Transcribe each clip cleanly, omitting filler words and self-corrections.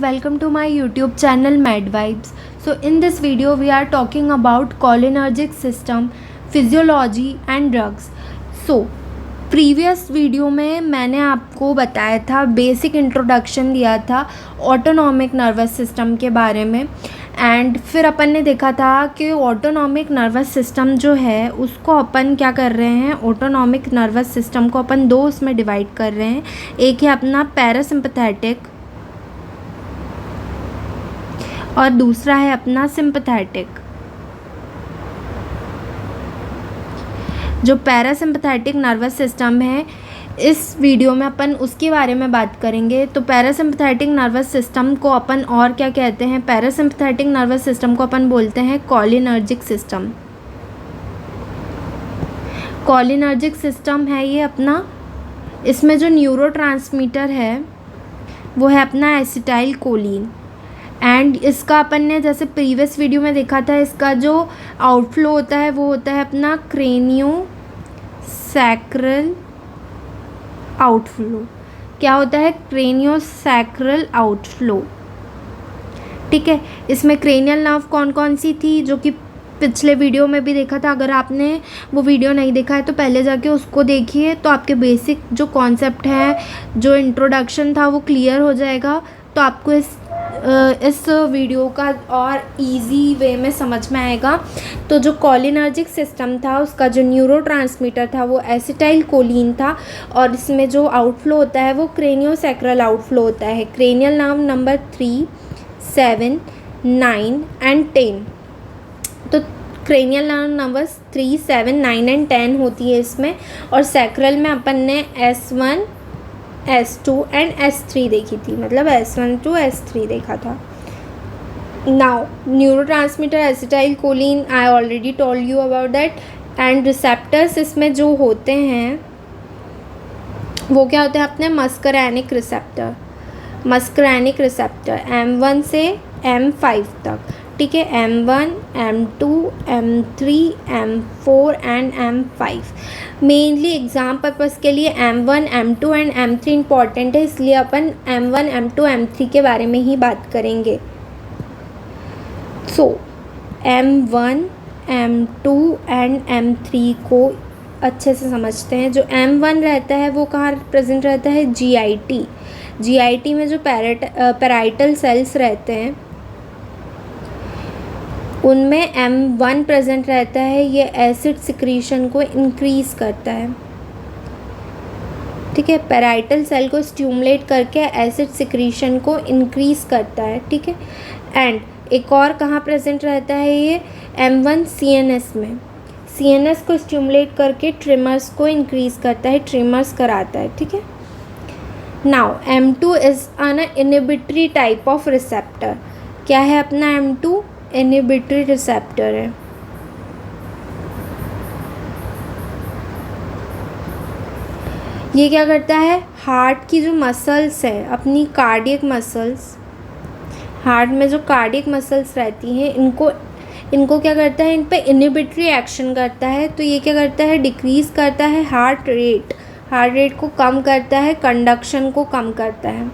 welcome to my YouTube channel Mad Vibes. So in this video we are talking about cholinergic system, physiology and drugs. So previous video में मैंने आपको बताया था, basic introduction दिया था autonomic nervous system के बारे में। एंड फिर अपन ने देखा था कि ऑटोनॉमिक नर्वस सिस्टम जो है उसको अपन क्या कर रहे हैं, ऑटोनॉमिक नर्वस सिस्टम को अपन दो उसमें डिवाइड कर रहे हैं। एक है अपना पैरासिम्पथेटिक और दूसरा है अपना सिंपथेटिक। जो पैरासिम्पथेटिक नर्वस सिस्टम है, इस वीडियो में अपन उसके बारे में बात करेंगे। तो पैरासिम्पथेटिक नर्वस सिस्टम को अपन और क्या कहते हैं, पैरासिम्पथेटिक नर्वस सिस्टम को अपन बोलते हैं कॉलिनर्जिक सिस्टम। कॉलिनर्जिक सिस्टम है ये अपना, इसमें जो न्यूरोट्रांसमीटर है वो है अपना एसिटाइल कोलिन। एंड इसका अपन ने जैसे प्रीवियस वीडियो में देखा था, इसका जो आउटफ्लो होता है वो होता है अपना क्रेनियो सैक्रल आउटफ्लो। क्या होता है? Cranio sacral outflow. ठीक है, इसमें क्रेनियल नर्व कौन कौन सी थी जो कि पिछले वीडियो में भी देखा था। अगर आपने वो वीडियो नहीं देखा है तो पहले जाके उसको देखिए, तो आपके बेसिक जो कॉन्सेप्ट है, जो इंट्रोडक्शन था वो क्लियर हो जाएगा। तो आपको इस वीडियो का और इजी वे में समझ में आएगा। तो जो कॉलिनर्जिक सिस्टम था उसका जो न्यूरोट्रांसमीटर था वो एसिटाइल कोलिन था, और इसमें जो आउटफ्लो होता है वो क्रेनियोसैक्रल आउटफ्लो होता है। Cranial nerve number 3, 7, 9 and 10। तो क्रेनियल नर्व नंबर 3, 7, 9 एंड 10 होती है इसमें। और सैक्रल में अपन ने S1, S2 एंड S3 देखी थी, मतलब S1 to S3 देखा था। Now neurotransmitter acetyl choline, I already told you about that. And receptors इसमें जो होते हैं वो क्या होते हैं अपने मस्करैनिक रिसेप्टर। मस्करैनिक रिसेप्टर M1 से M5 तक। ठीक है, M1, M2, M3, M4 and M5। Mainly exam purpose के लिए M1, M2 and M3 important है, इसलिए अपन M1, M2, M3 के बारे में ही बात करेंगे। सो M1, M2 एंड M3 को अच्छे से समझते हैं। जो M1 रहता है वो कहाँ प्रेजेंट रहता है? GIT। GIT में जो पैराइटल सेल्स रहते हैं उनमें M1 प्रेजेंट रहता है। ये एसिड सिक्रीशन को इंक्रीज़ करता है। ठीक है, पैराइटल सेल को स्टिमुलेट करके एसिड सिक्रीशन को इंक्रीज़ करता है। ठीक है, एंड एक और कहाँ प्रेजेंट रहता है ये M1 CNS में। CNS को स्टिमुलेट करके ट्रिमर्स को इंक्रीज़ करता है, ट्रिमर्स कराता है। ठीक है, now M2 is an inhibitory type of receptor. क्या है अपना M2? इनहिबिटरी रिसेप्टर है। ये क्या करता है? हार्ट की जो मसल्स है, अपनी कार्डियक मसल्स, हार्ट में जो कार्डियक मसल्स रहती हैं इनको क्या करता है? इन पे इनहिबिटरी एक्शन करता है। तो ये क्या करता है? डिक्रीज़ करता है हार्ट रेट को कम करता है, कंडक्शन को कम करता है।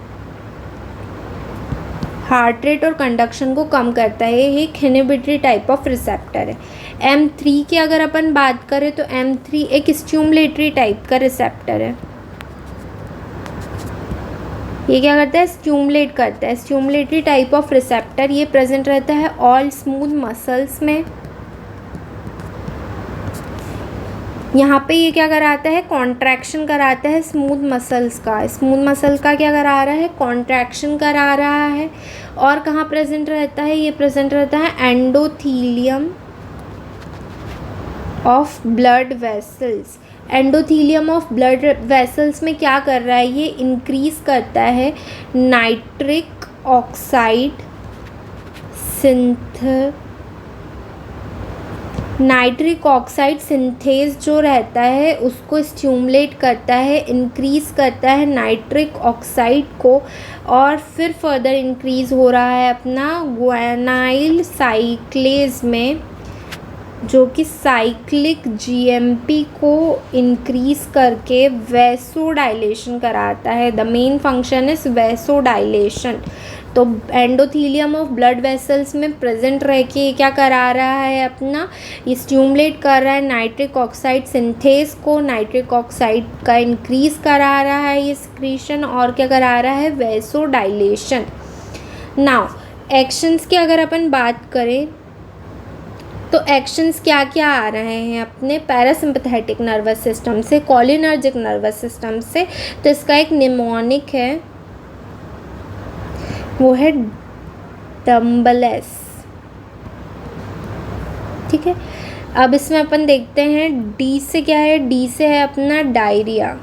हार्ट रेट और कंडक्शन को कम करता है। ये एक इनहिबिटरी टाइप ऑफ रिसेप्टर है। M3 की अगर अपन बात करें तो M3 एक स्टिमुलेटरी टाइप का रिसेप्टर है। ये क्या करता है? स्टिमुलेट करता है, स्टिमुलेटरी टाइप ऑफ रिसेप्टर। ये प्रेजेंट रहता है ऑल स्मूथ मसल्स में। यहाँ पे ये क्या कराता है? कॉन्ट्रैक्शन कराता है स्मूथ मसल्स का। स्मूथ मसल का क्या करा रहा है? कॉन्ट्रैक्शन करा रहा है। और कहाँ प्रेजेंट रहता है? ये प्रेजेंट रहता है endothelium of blood vessels. Endothelium of blood vessels में क्या कर रहा है? ये इंक्रीज़ करता है नाइट्रिक ऑक्साइड सिंथेज जो रहता है उसको स्टिमुलेट करता है, इंक्रीज़ करता है नाइट्रिक ऑक्साइड को। और फिर फर्दर इंक्रीज़ हो रहा है अपना ग्वानाइल साइक्लेज में, जो कि साइक्लिक GMP को इंक्रीज़ करके वैसोडाइलेशन कराता है। The main function is vasodilation. तो एंडोथीलियम ऑफ ब्लड वेसल्स में प्रेजेंट रह के ये क्या करा रहा है अपना, ये स्टिमुलेट कर रहा है नाइट्रिक ऑक्साइड सिंथेस को, नाइट्रिक ऑक्साइड का इंक्रीज करा रहा है ये सिक्रीशन, और क्या करा रहा है, वैसो डायलेशन। नाउ एक्शंस की अगर अपन बात करें तो एक्शंस क्या क्या आ रहे हैं अपने पैरासिम्पैथेटिक नर्वस सिस्टम से, कोलिनर्जिक नर्वस सिस्टम से। तो इसका एक निमोनिक है, वो है डम्बलेस। ठीक है, अब इसमें अपन देखते हैं डी से क्या है, डी से है अपना डायरिया।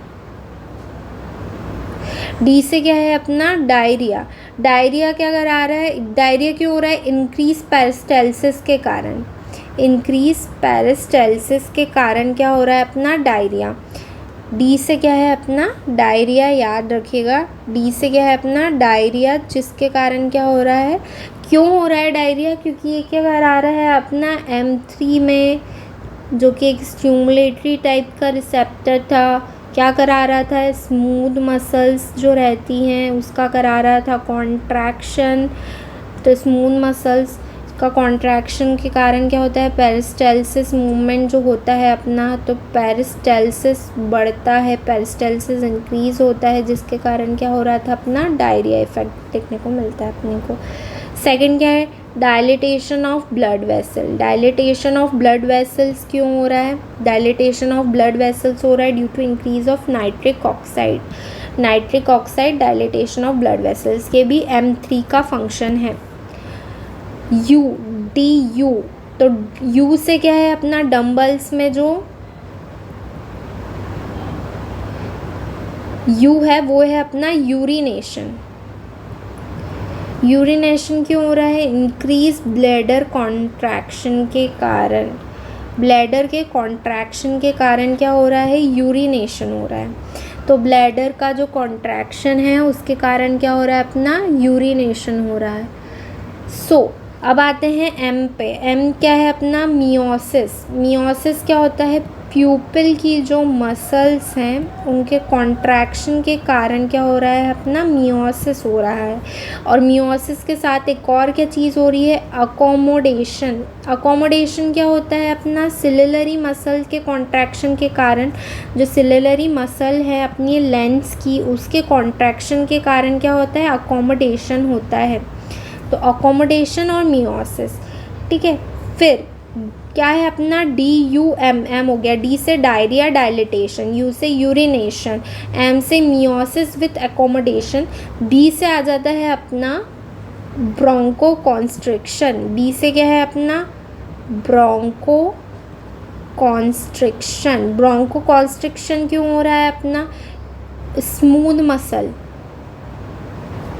डी से क्या है अपना डायरिया। डायरिया क्या करा रहा है, डायरिया क्यों हो रहा है, इंक्रीज पेरिस्टाल्सिस के कारण। इंक्रीज पेरिस्टाल्सिस के कारण क्या हो रहा है अपना डायरिया। डी से क्या है अपना डायरिया, याद रखिएगा, डी से क्या है अपना डायरिया, जिसके कारण क्या हो रहा है, क्यों हो रहा है डायरिया, क्योंकि ये क्या करा रहा है अपना M3 में, जो कि एक स्टिमुलेटरी टाइप का रिसेप्टर था, क्या करा रहा था, स्मूथ मसल्स जो रहती हैं उसका करा रहा था कॉन्ट्रैक्शन। तो स्मूथ मसल्स का कॉन्ट्रैक्शन के कारण क्या होता है, पेरिस्टाल्सिस मूवमेंट जो होता है अपना, तो पेरिस्टाल्सिस बढ़ता है, पेरिस्टाल्सिस इंक्रीज होता है, जिसके कारण क्या हो रहा था अपना डायरिया इफेक्ट देखने को मिलता है अपने को। सेकंड क्या है, dilatation of blood vessel. Dilatation of blood vessels क्यों हो रहा है, डायलिटेशन ऑफ ब्लड वेसल्स हो रहा है due to increase of nitric oxide. Nitric oxide dilatation of blood vessels, के भी M3 का फंक्शन है। यू, डी यू, तो यू से क्या है अपना डंबल्स में जो यू है वो है अपना यूरिनेशन। यूरिनेशन क्यों हो रहा है, इंक्रीज ब्लैडर कॉन्ट्रैक्शन के कारण। ब्लैडर के कॉन्ट्रैक्शन के कारण क्या हो रहा है, यूरिनेशन हो रहा है। तो ब्लैडर का जो कॉन्ट्रैक्शन है उसके कारण क्या हो रहा है अपना यूरिनेशन हो रहा है। अब आते हैं एम पे। एम क्या है अपना मियोसिस। मियोसिस क्या होता है, प्यूपिल की जो मसल्स हैं उनके कॉन्ट्रैक्शन के कारण क्या हो रहा है अपना मियोसिस हो रहा है। और मियोसिस के साथ एक और क्या चीज़ हो रही है, अकोमोडेशन। अकोमोडेशन क्या होता है अपना सिलिलरी मसल के कॉन्ट्रैक्शन के कारण, जो सिलिलरी मसल है अपनी लेंस की उसके कॉन्ट्रैक्शन के कारण क्या होता है, अकोमोडेशन होता है। तो अकोमोडेशन और मियोसिस, ठीक है। फिर क्या है अपना DUMM हो गया, डी से डायरिया डायलिटेशन, यू से यूरिनेशन, एम से मियोसिस विथ अकोमोडेशन, बी से आ जाता है अपना ब्रोंको कॉन्स्ट्रिक्शन। बी से क्या है अपना ब्रोंको कॉन्स्ट्रिक्शन। ब्रोंको कॉन्स्ट्रिक्शन क्यों हो रहा है अपना, स्मूथ मसल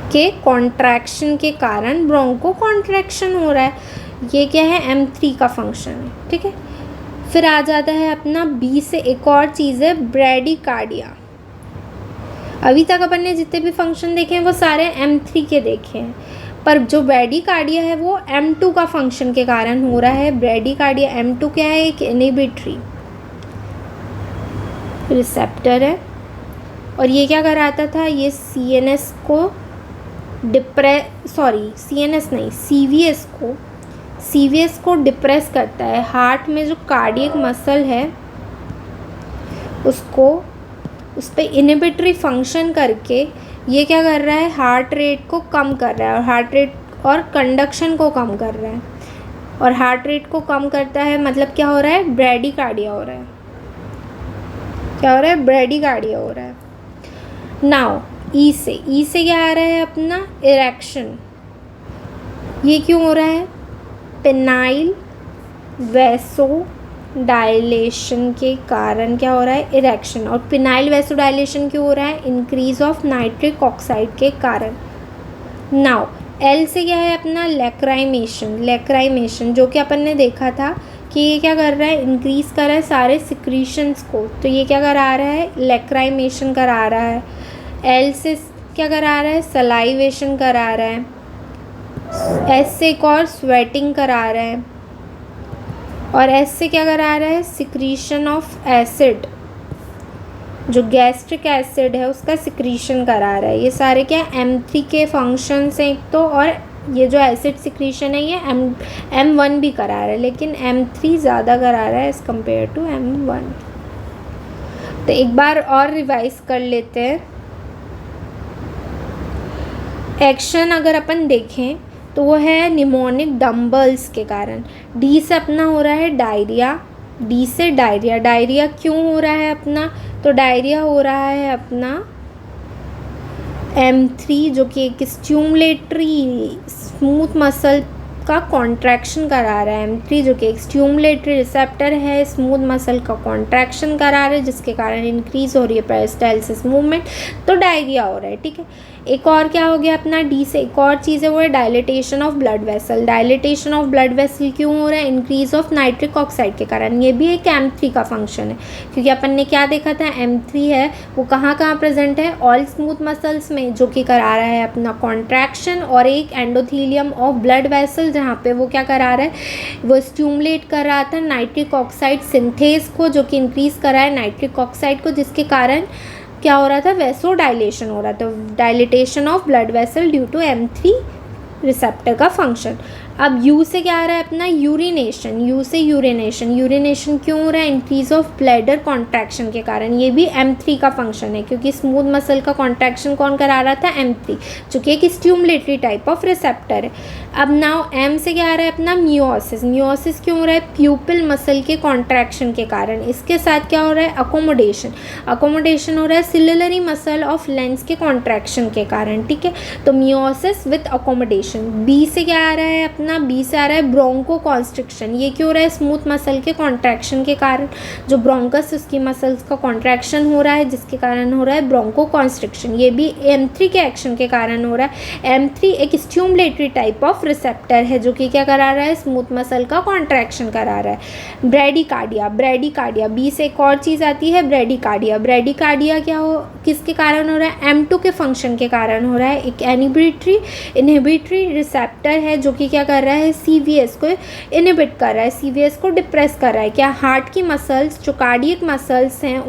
के कॉन्ट्रैक्शन के कारण ब्रोंको कॉन्ट्रैक्शन हो रहा है। ये क्या है, M3 का फंक्शन है, ठीक है। फिर आ जाता है अपना बी से एक और चीज़ है ब्रैडीकार्डिया। अभी तक अपन ने जितने भी फंक्शन देखे हैं वो सारे M3 के देखे हैं, पर जो ब्रैडीकार्डिया है वो M2 का फंक्शन के कारण हो रहा है। ब्रैडीकार्डिया M2 क्या है, एक इनहिबिटरी रिसेप्टर है, और ये क्या कराता था, ये CNS को CVS को डिप्रेस करता है। हार्ट में जो कार्डियक मसल है उसको, उस पर इनहिबिटरी फंक्शन करके ये क्या कर रहा है, हार्ट रेट को कम कर रहा है, और हार्ट रेट और कंडक्शन को कम कर रहा है। और हार्ट रेट को कम करता है मतलब क्या हो रहा है, ब्रैडीकार्डिया हो रहा है। क्या हो रहा है, ब्रैडीकार्डिया हो रहा है। नाउ ई से क्या आ रहा है अपना इरेक्शन। ये क्यों हो रहा है, पेनाइल वैसो डायलेशन के कारण क्या हो रहा है, इरेक्शन। और पेनाइल वैसो डायलेशन क्यों हो रहा है, इंक्रीज ऑफ नाइट्रिक ऑक्साइड के कारण। नाउ एल से क्या है अपना लैक्राइमेशन। लैक्राइमेशन जो कि अपन ने देखा था कि ये क्या कर रहा है, इंक्रीज कर रहा है सारे सिक्रीशंस को, तो ये क्या करा रहा है, लैक्राइमेशन करा रहा है। एल से क्या करा रहा है, सलाइवेशन करा रहा है। एस से एक और स्वेटिंग करा रहा है, और एस से क्या करा रहा है, सिक्रीशन ऑफ एसिड। जो गैस्ट्रिक एसिड है उसका सिक्रीशन करा रहा है। ये सारे क्या M3 के फंक्शंस हैं एक तो, और ये जो एसिड सिक्रीशन है ये M1 भी करा रहा है, लेकिन M3 ज़्यादा करा रहा है एज़ कम्पेयर टू M1। तो एक बार और रिवाइज कर लेते हैं। एक्शन अगर अपन देखें तो वो है निमोनिक डम्बल्स के कारण। डी से अपना हो रहा है डायरिया, डी से डायरिया। डायरिया क्यों हो रहा है अपना? तो डायरिया हो रहा है अपना M3 जो कि एक स्टिमुलेटरी स्मूथ मसल का कॉन्ट्रैक्शन करा रहा है। M3 जो कि एक स्टिमुलेटरी रिसेप्टर है, स्मूथ मसल का कॉन्ट्रैक्शन करा रहा है, जिसके कारण इंक्रीज हो रही है पेरिस्टालसिस मूवमेंट, तो डायरिया हो रहा है। ठीक है, एक और क्या हो गया अपना डी से, एक और चीज़ है वो है dilatation of blood vessel. Dilatation of blood vessel क्यों हो रहा है? इंक्रीज ऑफ नाइट्रिक ऑक्साइड के कारण। ये भी एक M3 का फंक्शन है, क्योंकि अपन ने क्या देखा था, M3 है वो कहाँ कहाँ प्रेजेंट है? ऑल स्मूथ मसल्स में, जो कि करा रहा है अपना कॉन्ट्रैक्शन, और एक एंडोथीलियम ऑफ ब्लड वेसल जहाँ पे वो क्या करा रहा है, वो स्टिमुलेट कर रहा था नाइट्रिक ऑक्साइड सिंथेस को, जो कि इंक्रीज करा है नाइट्रिक ऑक्साइड को, जिसके कारण क्या हो रहा था, वैसो डायलेशन हो रहा था, dilatation of blood vessel due to M3 receptor का फंक्शन। अब यू से क्या आ रहा है अपना यूरिनेशन, यू से यूरिनेशन। यूरिनेशन क्यों हो रहा है? इंक्रीज ऑफ ब्लैडर कॉन्ट्रैक्शन के कारण। ये भी M3 का फंक्शन है, क्योंकि स्मूथ मसल का कॉन्ट्रैक्शन कौन करा रहा था? M3, जो कि एक स्टिमुलेटरी टाइप ऑफ रिसेप्टर है। अब नाउ M से क्या आ रहा है अपना मियोसिस। मियोसिस क्यों हो रहा है? प्यूपिल मसल के कॉन्ट्रैक्शन के कारण। इसके साथ क्या हो रहा है? अकोमोडेशन। अकोमोडेशन हो रहा है सिलुलरी मसल ऑफ लेंस के कॉन्ट्रैक्शन के कारण। ठीक है, तो मियोसिस विथ अकोमोडेशन। बी से क्या आ रहा है अपना, बी से आ रहा है ब्रोंको कॉन्स्ट्रिक्शन। ये क्यों हो रहा है? स्मूथ मसल के कॉन्ट्रैक्शन के कारण। जो ब्रोंकस उसकी मसल्स का कॉन्ट्रैक्शन हो रहा है, जिसके कारण हो रहा है ब्रोंको कॉन्स्ट्रिक्शन। ये भी M3 के एक्शन के कारण हो रहा है। M3 एक स्टिमुलेटरी टाइप ऑफ रिसेप्टर है, जो कि क्या करा रहा है? स्मूथ मसल का कॉन्ट्रैक्शन करा रहा है। ब्रेडिकार्डिया। ब्रेडिकार्डिया, बी से एक और चीज़ आती है ब्रेडिकार्डिया। ब्रेडिकार्डिया क्या हो, किसके कारण हो रहा है? M2 के फंक्शन के कारण हो रहा है। एक इनहिबिटरी रिसेप्टर है, जो कि क्या कर रहा है? CVS को इनहिबिट कर रहा है, CVS को डिप्रेस कर रहा है। क्या हार्ट की मसल्स, जो कार्डियक मसल्स हैं,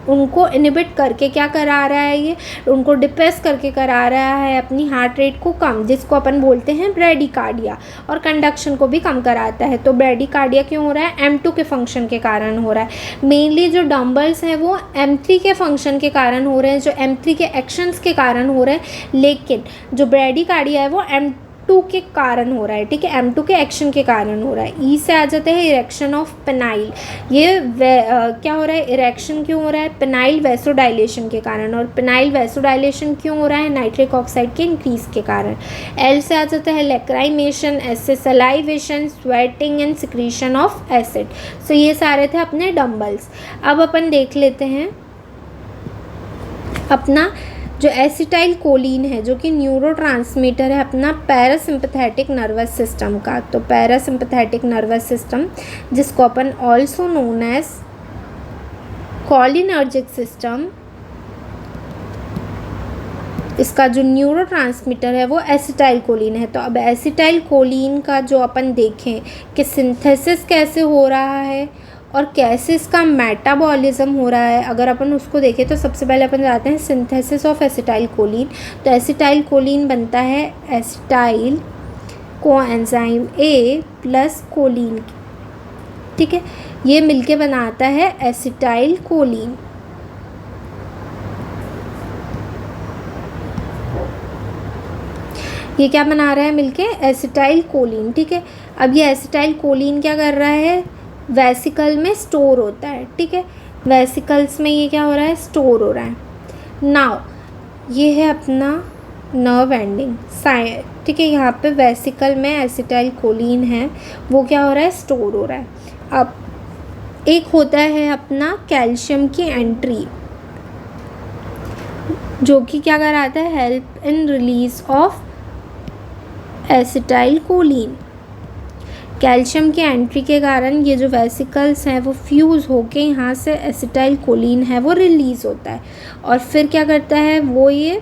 उनको इनहिबिट करके क्या करा रहा है? ये उनको डिप्रेस करके करा रहा है अपनी हार्ट रेट को कम, जिसको अपन बोलते हैं ब्रेडिकार्डिया, और कंडक्शन को भी कम कराता है। तो ब्रेडिकार्डिया क्यों हो रहा है? M2 के फंक्शन के कारण हो रहा है। मेनली जो डम्बल्स हैं वो M3 के फंक्शन के कारण हो रहे हैं, जो M3 के एक्शंस के कारण हो रहे हैं, लेकिन जो ब्रेडिकार्डिया है वो M2 के कारण हो रहा है। ठीक है, M2 के एक्शन के कारण हो रहा है। ई से आ जाते हैं इरेक्शन ऑफ पेनाइल। ये क्या हो रहा है? इरेक्शन क्यों हो रहा है? पेनाइल वैसोडाइलेशन के कारण। और पेनाइल वैसोडाइलेशन क्यों हो रहा है? नाइट्रिक ऑक्साइड के इंक्रीज के कारण। एल से आ जाता है लैक्राइमेशन, एस से salivation, sweating and secretion of acid. So ये सारे थे अपने डम्बल्स। अब अपन देख लेते हैं अपना जो एसिटाइल कोलिन है, जो कि न्यूरोट्रांसमीटर है अपना पैरासिम्पथेटिक नर्वस सिस्टम का। तो पैरासिम्पथेटिक नर्वस सिस्टम, जिसको अपन also known as cholinergic system, इसका जो न्यूरोट्रांसमीटर है वो एसिटाइल कोलिन है। तो अब एसिटाइल कोलिन का जो अपन देखें कि सिंथेसिस कैसे हो रहा है और कैसे इसका मेटाबॉलिज्म हो रहा है, अगर अपन उसको देखें तो सबसे पहले अपन जाते हैं सिंथेसिस ऑफ एसिटाइल कोलिन। तो एसिटाइल कोलिन बनता है acetyl coenzyme A plus choline. ठीक है, ये मिलके बनाता है एसिटाइल कोलिन। ये क्या बना रहा है मिलके? Acetyl choline. ठीक है, अब ये एसिटाइल कोलिन क्या कर रहा है? वेसिकल में स्टोर होता है। ठीक है, वेसिकल्स में ये क्या हो रहा है? स्टोर हो रहा है। नाउ ये है अपना नर्व एंडिंग साइड। ठीक है, यहाँ पे वेसिकल में एसिटाइल कोलिन है, वो क्या हो रहा है? स्टोर हो रहा है। अब एक होता है अपना कैल्शियम की एंट्री, जो कि क्या कराता है? Help in release of acetyl choline. Calcium की एंट्री के कारण ये जो वेसिकल्स हैं वो फ्यूज़ होके यहाँ से एसिटाइल कोलिन है वो रिलीज़ होता है, और फिर क्या करता है वो, ये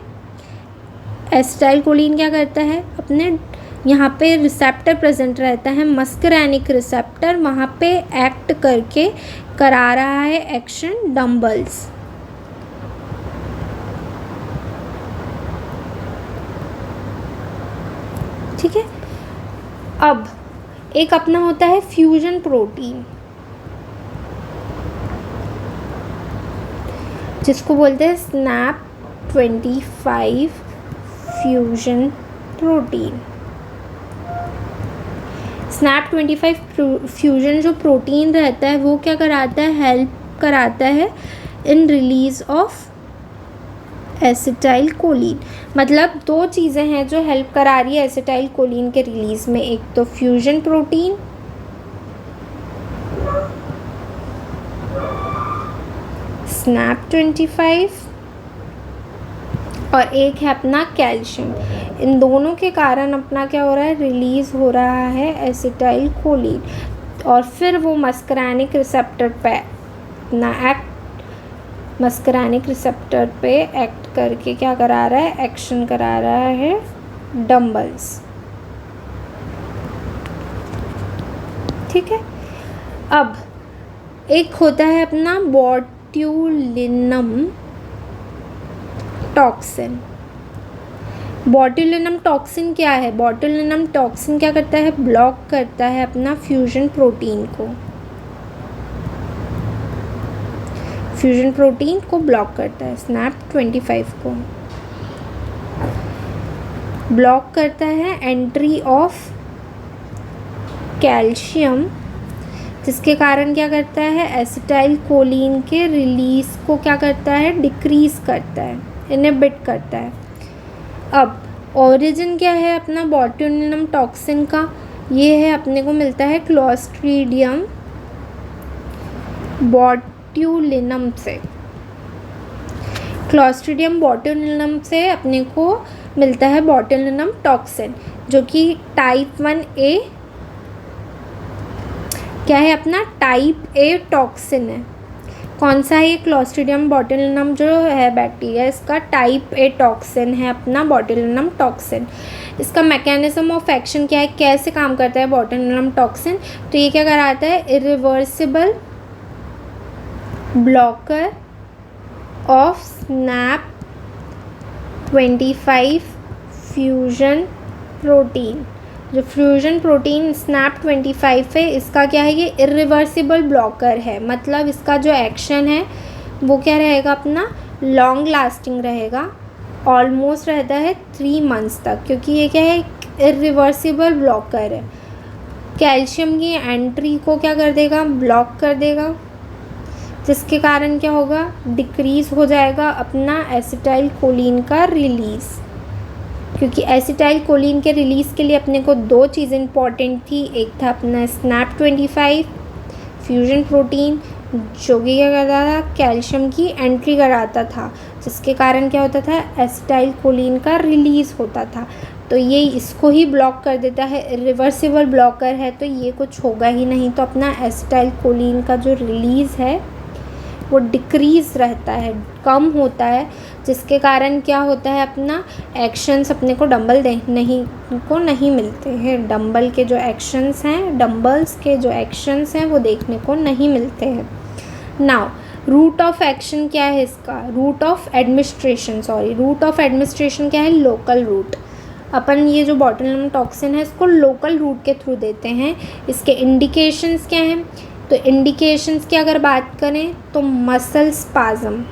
एसिटाइल कोलिन क्या करता है? अपने यहाँ पे रिसेप्टर प्रेजेंट रहता है, मस्करैनिक रिसेप्टर, वहाँ पे एक्ट करके करा रहा है एक्शन डम्बल्स। ठीक है। अब एक अपना होता है फ्यूजन प्रोटीन, जिसको बोलते हैं SNAP-25 fusion protein. SNAP-25 fusion जो प्रोटीन रहता है वो क्या कराता है, हेल्प कराता है इन रिलीज ऑफ एसिटाइल कोलिन। मतलब दो चीज़ें हैं जो हेल्प करा रही है एसिटाइल कोलिन के रिलीज में, एक तो फ्यूजन प्रोटीन SNAP-25 और एक है अपना कैल्शियम। इन दोनों के कारण अपना क्या हो रहा है, रिलीज हो रहा है एसिटाइल कोलिन, और फिर वो मस्करानिक रिसेप्टर पे अपना मस्करानिक रिसेप्टर पे एक्ट करके क्या करा रहा है, एक्शन करा रहा है डंबल्स। ठीक है। अब एक होता है अपना बॉट्यूलिनम टॉक्सिन। बॉट्यूलिनम टॉक्सिन क्या है, बॉट्यूलिनम टॉक्सिन क्या करता है, ब्लॉक करता है अपना फ्यूजन प्रोटीन को, फ्यूजन प्रोटीन को ब्लॉक करता है, SNAP-25 को ब्लॉक करता है एंट्री ऑफ कैल्शियम, जिसके कारण क्या करता है, एसिटाइल कोलिन के रिलीज को क्या करता है, डिक्रीज करता है, इनहिबिट करता है। अब ओरिजिन क्या है अपना बॉट्यूलिनम टॉक्सिन का, ये है अपने को मिलता है क्लोस्ट्रीडियम बॉट्यूलिनम से। क्लोस्ट्रीडियम बॉट्यूलिनम से अपने को मिलता है बॉट्यूलिनम टॉक्सिन, जो कि टाइप 1A क्या है अपना, टाइप A टॉक्सिन है। कौन सा है ये, क्लोस्ट्रीडियम बॉट्यूलिनम जो है बैक्टीरिया, इसका टाइप A टॉक्सिन है अपना बॉट्यूलिनम टॉक्सिन। इसका मैकेनिज्म ऑफ एक्शन क्या है, कैसे काम करता है बॉट्यूलिनम टॉक्सिन, तो ये क्या कराता है, irreversible blocker of SNAP-25 fusion protein. जो फ्यूजन प्रोटीन SNAP-25 है, इसका क्या है, ये इरिवर्सिबल ब्लॉकर है। मतलब इसका जो एक्शन है वो क्या रहेगा अपना, लॉन्ग लास्टिंग रहेगा, ऑलमोस्ट रहता है 3 मंथ्स तक, क्योंकि ये क्या है, इरिवर्सिबल ब्लॉकर है। कैल्शियम की एंट्री को क्या कर देगा, ब्लॉक कर देगा, जिसके कारण क्या होगा, डिक्रीज़ हो जाएगा अपना एसिटाइल कोलिन का रिलीज़। क्योंकि एसिटाइल कोलिन के रिलीज़ के लिए अपने को दो चीज़ें इंपॉर्टेंट थी, एक था अपना SNAP-25 फ्यूजन प्रोटीन, जो कि क्या करता था, कैल्शियम की एंट्री कराता था, जिसके कारण क्या होता था, एसिटाइल कोलिन का रिलीज़ होता था। तो ये इसको ही ब्लॉक कर देता है, रिवर्सिबल ब्लॉकर है, तो ये कुछ होगा ही नहीं। तो अपना एसिटाइल कोलिन का जो रिलीज़ है वो डिक्रीज़ रहता है, कम होता है, जिसके कारण क्या होता है, अपना एक्शंस अपने को नहीं मिलते हैं। डंबल के जो एक्शंस हैं, डंबल्स के जो एक्शंस हैं वो देखने को नहीं मिलते हैं। नाउ रूट ऑफ एक्शन क्या है इसका, रूट ऑफ एडमिनिस्ट्रेशन क्या है, लोकल रूट। अपन ये जो बॉट्यूलिनम टॉक्सिन है इसको लोकल रूट के थ्रू देते हैं। इसके इंडिकेशंस क्या हैं, तो इंडिकेशंस की अगर बात करें तो मसल स्पाज़म,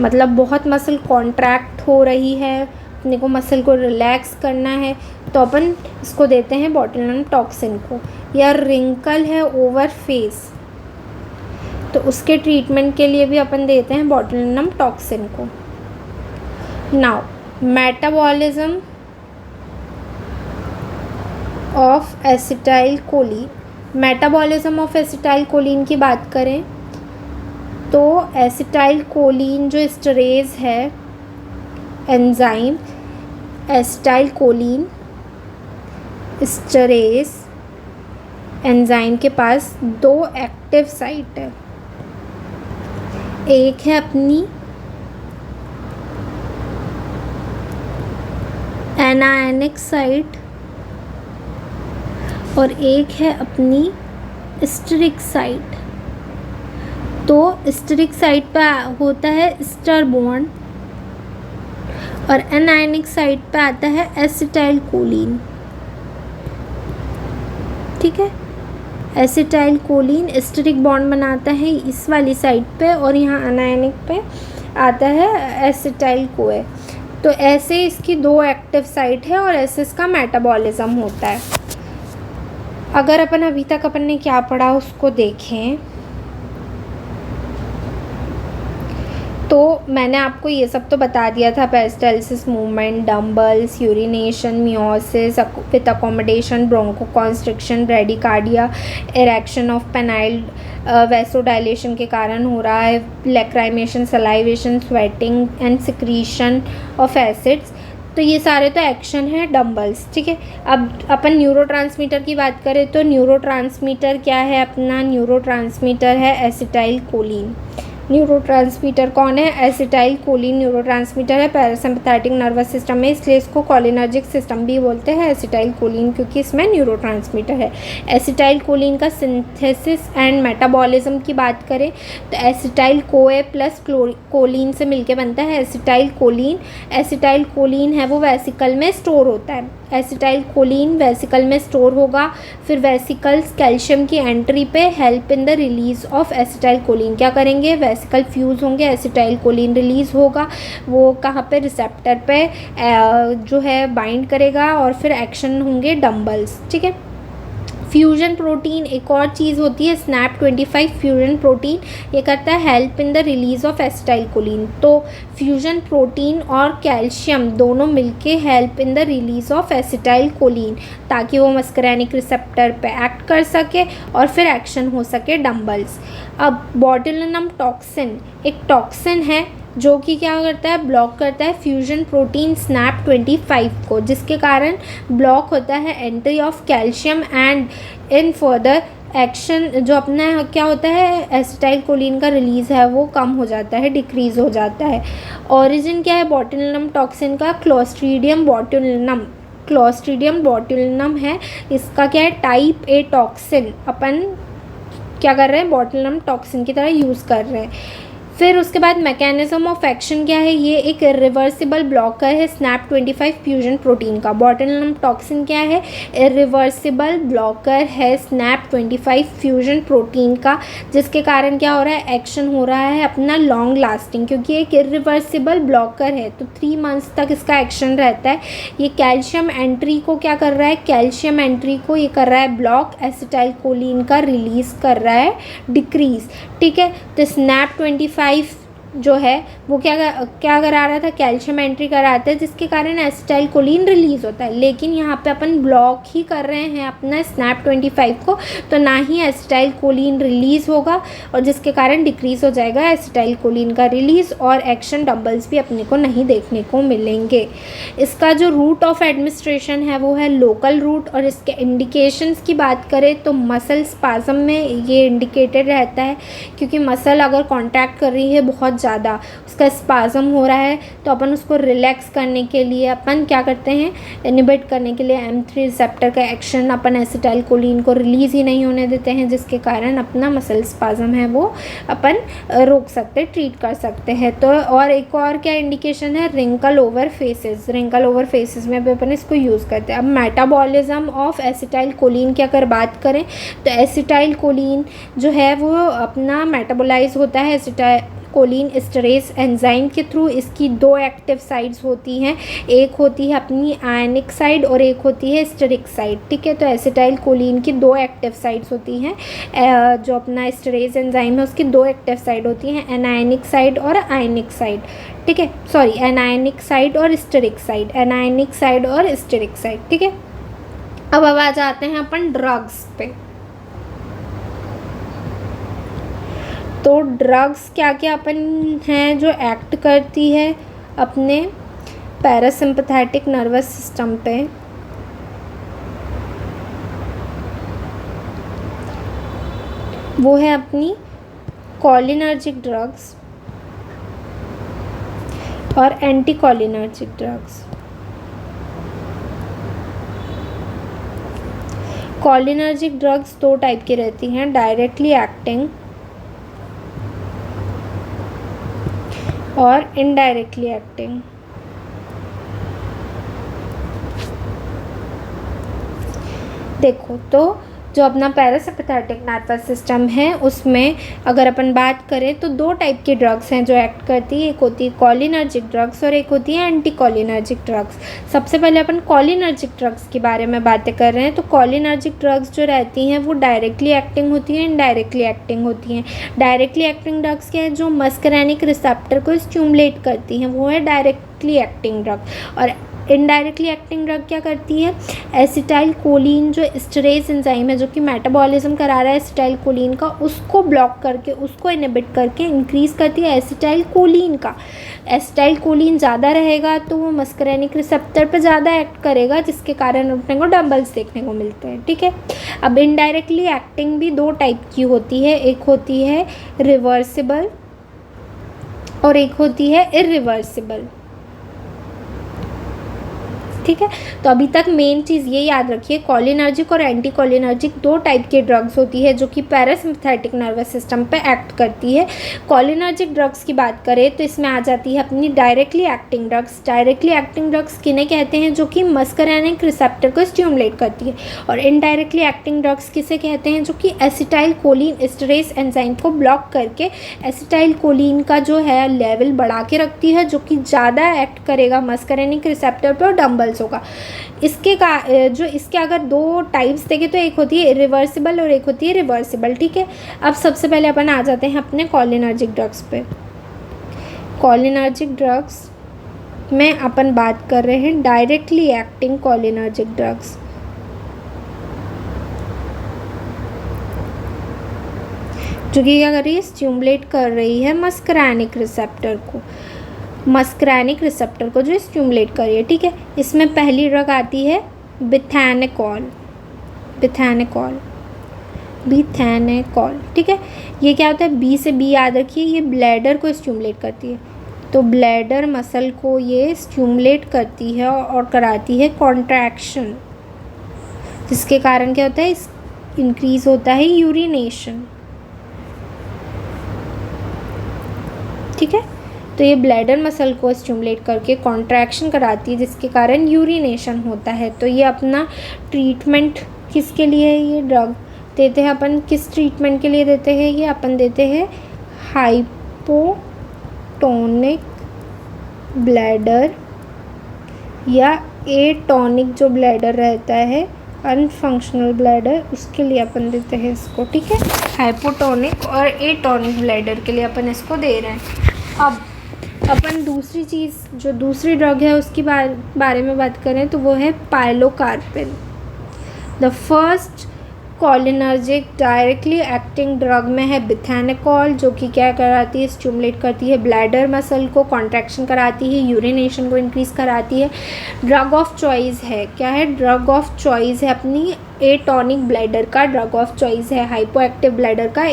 मतलब बहुत मसल कॉन्ट्रैक्ट हो रही है, अपने को मसल को रिलैक्स करना है, तो अपन इसको देते हैं बॉट्यूलिनम टॉक्सिन को। या रिंकल है ओवर फेस, तो उसके ट्रीटमेंट के लिए भी अपन देते हैं बॉट्यूलिनम टॉक्सिन को। Now metabolism of acetyl choline, metabolism of acetyl choline की बात करें तो एसिटाइल कोलिन जो स्टरेज है enzyme, acetyl choline storage enzyme के पास दो एक्टिव साइट है। एक है अपनी एनायनिक साइट और एक है अपनी स्टेरिक साइट। तो स्टेरिक साइट पर होता है स्टर बॉन्ड और एनायनिक साइड पे आता है एसिटाइल कोलिन। ठीक है, एसिटाइल कोलिन एस्टेरिक बॉन्ड बनाता है इस वाली साइड पे और यहाँ अनायनिक पे आता है एसिटाइल कोए। तो ऐसे इसकी दो एक्टिव साइट है और ऐसे इसका मेटाबॉलिज्म होता है। अगर अपन अभी तक अपन ने क्या पढ़ा उसको देखें तो मैंने आपको ये सब तो बता दिया था, peristalsis movement, dumbbells, urination, miosis with accommodation, bronchoconstriction, bradycardia, erection of penile vasodilation के कारण हो रहा है, lacrimation, salivation, sweating and secretion of acids. तो ये सारे तो एक्शन है डम्बल्स। ठीक है, अब अपन न्यूरोट्रांसमीटर की बात करें तो न्यूरोट्रांसमीटर क्या है अपना? न्यूरोट्रांसमीटर है एसिटाइल कोलिन। न्यूरोट्रांसमीटर कौन है? एसिटाइल कोलिन न्यूरोट्रांसमीटर है पैरासिम्पैथेटिक नर्वस सिस्टम में, इसलिए इसको कोलिनर्जिक सिस्टम भी बोलते हैं एसिटाइल कोलिन, क्योंकि इसमें न्यूरोट्रांसमीटर है। एसिटाइल कोलिन का सिंथेसिस एंड मेटाबॉलिज्म की बात करें तो एसिटाइल कोए प्लस कोलिन से मिलके बनता है एसिटाइल कोलिन। एसिटाइल कोलिन है वो वेसिकल में स्टोर होता है। एसिटाइल कोलिन वेसिकल में स्टोर होगा, फिर वेसिकल्स कैल्शियम की एंट्री पे help in the release of acetyl choline क्या करेंगे? वेसिकल फ्यूज़ होंगे, एसिटाइल कोलिन रिलीज़ होगा, वो कहाँ पे? रिसेप्टर पे जो है बाइंड करेगा और फिर एक्शन होंगे डम्बल्स। ठीक है, फ्यूजन प्रोटीन एक और चीज़ होती है SNAP-25 फ्यूजन प्रोटीन, ये करता है help in the release of acetyl choline. तो फ्यूजन प्रोटीन और कैल्शियम दोनों मिलके help in the release of acetyl choline, ताकि वो मस्करैनिक रिसेप्टर पे एक्ट कर सके और फिर एक्शन हो सके डम्बल्स। अब बॉटुलिनम टॉक्सिन एक टॉक्सिन है जो कि क्या करता है? ब्लॉक करता है फ्यूजन प्रोटीन SNAP-25 को, जिसके कारण ब्लॉक होता है entry of calcium and in further action जो अपना क्या होता है एसिटाइल कोलिन का रिलीज़ है वो कम हो जाता है, डिक्रीज़ हो जाता है। ओरिजिन क्या है बॉटुलिनम टॉक्सिन का? Clostridium botulinum. क्लोस्ट्रीडियम बॉटुलिनम है, इसका क्या है? टाइप ए टॉक्सिन अपन क्या कर रहे हैं? बॉटुलिनम टॉक्सिन की तरह यूज़ कर रहे हैं। फिर उसके बाद मैकेनिज्म ऑफ एक्शन क्या है? ये एक इरिवर्सिबल ब्लॉकर है SNAP-25 फ्यूजन प्रोटीन का। बॉटुलिनम टॉक्सिन क्या है? इरिवर्सिबल ब्लॉकर है SNAP-25 फ्यूजन प्रोटीन का, जिसके कारण क्या हो रहा है? एक्शन हो रहा है अपना लॉन्ग लास्टिंग, क्योंकि एक इरिवर्सिबल ब्लॉकर है तो 3 मंथ्स तक इसका एक्शन रहता है। ये कैल्शियम एंट्री को क्या कर रहा है? कैल्शियम एंट्री को ये कर रहा है ब्लॉक, एसिटाइल कोलिन का रिलीज़ कर रहा है डिक्रीज़। ठीक है, तो SNAP-25 जो है वो क्या करा रहा था? कैल्शियम एंट्री कराता है, जिसके कारण एसिटाइल कोलिन रिलीज़ होता है। लेकिन यहाँ पे अपन ब्लॉक ही कर रहे हैं अपना SNAP-25 को, तो ना ही एसिटाइल कोलिन रिलीज़ होगा और जिसके कारण डिक्रीज़ हो जाएगा एसिटाइल कोलिन का रिलीज़ और एक्शन डम्बल्स भी अपने को नहीं देखने को मिलेंगे। इसका जो रूट ऑफ एडमिनिस्ट्रेशन है वो है लोकल रूट, और इसके इंडिकेशंस की बात करें तो मसल स्पाज़म में ये इंडिकेटेड रहता है, क्योंकि मसल अगर कॉन्टैक्ट कर रही है बहुत ज़्यादा, उसका स्पाज़म हो रहा है, तो अपन उसको रिलैक्स करने के लिए अपन क्या करते हैं? इनिबिट करने के लिए M3 रिसेप्टर का एक्शन अपन एसिटाइल कोलिन को रिलीज़ ही नहीं होने देते हैं, जिसके कारण अपना मसल स्पाज़म है वो अपन रोक सकते, ट्रीट कर सकते हैं। तो और एक और क्या इंडिकेशन है? Wrinkle over faces. Wrinkle over faces में भी अपन इसको यूज़ करते हैं। अब मेटाबॉलिज्म ऑफ एसिटाइल कोलिन की अगर बात करें तो एसिटाइल कोलिन जो है वो अपना मेटाबोलाइज होता है एसिटाइल कोलिन एस्टरेज एंजाइम के थ्रू। इसकी 2 एक्टिव साइड्स होती हैं, एक होती है अपनी आयनिक साइड और एक होती है एस्टरिक साइड। ठीक है, तो एसिटाइल कोलिन की 2 एक्टिव साइड्स होती हैं, जो अपना एस्टरेज एंजाइम है उसकी 2 एक्टिव साइड होती हैं, एनायनिक साइड और आयनिक साइड। ठीक है, सॉरी, एनायनिक साइड और एस्टरिक साइड, एनायनिक साइड और एस्टरिक साइड। ठीक है, अब आ जाते हैं अपन ड्रग्स पे। तो ड्रग्स क्या क्या अपन हैं जो एक्ट करती है अपने पैरासिम्पैथेटिक नर्वस सिस्टम पे? वो है अपनी कोलिनर्जिक ड्रग्स और anti cholinergic drugs. Cholinergic drugs 2 type की रहती हैं, डायरेक्टली एक्टिंग और इनडायरेक्टली एक्टिंग। देखो तो जो अपना पैरासिम्पथेटिक नर्वस सिस्टम है उसमें अगर अपन बात करें तो दो टाइप की ड्रग्स हैं जो एक्ट करती है। एक होती है कॉलिनर्जिक ड्रग्स और एक होती है एंटी कॉलिनर्जिक ड्रग्स। सबसे पहले अपन कॉलिनर्जिक ड्रग्स के बारे में बातें कर रहे हैं। तो कॉलिनर्जिक ड्रग्स जो रहती हैं वो डायरेक्टली एक्टिंग होती हैं, इनडायरेक्टली एक्टिंग होती हैं। डायरेक्टली एक्टिंग ड्रग्स क्या है, जो मस्करैनिक रिसेप्टर को स्टिमुलेट करती हैं, वो है डायरेक्टली एक्टिंग ड्रग। और इनडायरेक्टली एक्टिंग ड्रग क्या करती है, एसिटाइल कोलिन जो एस्टरेज एंजाइम है जो कि मेटाबॉलिज्म करा रहा है एसिटाइल कोलिन का, उसको ब्लॉक करके, उसको इनहिबिट करके इंक्रीज करती है एसिटाइल कोलिन का। एसिटाइल कोलिन ज़्यादा रहेगा तो वो मस्करैनिक रिसेप्टर पर ज़्यादा एक्ट करेगा, जिसके कारण अपने को डंबल्स देखने को मिलते हैं। ठीक है, अब इनडायरेक्टली एक्टिंग भी दो टाइप की होती है, एक होती है रिवर्सिबल और एक होती है इरिवर्सिबल। ठीक है, तो अभी तक मेन चीज़ ये याद रखिए, कॉलिनर्जिक और एंटी कॉलिनर्जिक दो टाइप की ड्रग्स होती है जो कि पैरासिम्पथेटिक नर्वस सिस्टम पे एक्ट करती है। कॉलिनर्जिक ड्रग्स की बात करें तो इसमें आ जाती है अपनी directly acting drugs. Directly acting drugs किन्हें कहते हैं, जो कि मस्करैनिक रिसेप्टर को स्टिमुलेट करती है। और इनडायरेक्टली एक्टिंग ड्रग्स किसे कहते हैं, जो कि एसिटाइल कोलिन एस्टरेज एंजाइम को ब्लॉक करके एसिटाइल कोलिन का जो है लेवल बढ़ा के रखती है, जो कि ज़्यादा एक्ट करेगा मस्करैनिक रिसेप्टर पर और डंबल्स होगा। इसके अगर दो टाइप्स देखें तो एक होती है इरिवर्सिबल और एक होती है रिवर्सिबल। ठीक है, अब सबसे पहले अपन आ जाते हैं अपने कॉलिनर्जिक ड्रग्स पे। कॉलिनर्जिक ड्रग्स में अपन बात कर रहे हैं डायरेक्टली एक्टिंग कॉलिनर्जिक ड्रग्स। जो कि क्या कर रही है, स्टिमुलेट कर रही है मस्करैनिक रिसेप्टर को, मस्करैनिक रिसेप्टर को जो स्टिमुलेट कर रही है। ठीक है, इसमें पहली ड्रग आती है बिथैनेकॉल। बिथैनेकॉल ठीक है, ये क्या होता है, बी से बी याद रखिए, ये ब्लैडर को स्टिमुलेट करती है। तो ब्लैडर मसल को ये स्टिमुलेट करती है और कराती है कॉन्ट्रैक्शन, जिसके कारण क्या होता है, इंक्रीज होता है यूरिनेशन। ठीक है, तो ये ब्लैडर मसल को स्टिमुलेट करके कॉन्ट्रैक्शन कराती है, जिसके कारण यूरिनेशन होता है। तो ये अपना ट्रीटमेंट किसके लिए है, ये ड्रग देते हैं अपन किस ट्रीटमेंट के लिए देते हैं, ये अपन देते हैं हाइपोटोनिक ब्लैडर या एटोनिक जो ब्लैडर रहता है, अनफंक्शनल ब्लैडर, उसके लिए अपन देते हैं इसको। ठीक है, हाइपोटोनिक और एटोनिक ब्लैडर के लिए अपन इसको दे रहे हैं। अब अपन दूसरी चीज़ जो दूसरी ड्रग है उसकी बारे में बात करें तो वो है pilocarpine. The first cholinergic directly acting drug में है बिथैनेकॉल, जो कि क्या कराती है, स्टिमुलेट करती है ब्लैडर मसल को, कॉन्ट्रैक्शन कराती है, यूरिनेशन को इंक्रीज़ कराती है। ड्रग ऑफ चॉइस है, क्या है, ड्रग ऑफ चॉइस है अपनी एटोनिक ब्लैडर का ड्रग ऑफ चॉइस है। हाइपोएक्टिव ब्लैडर का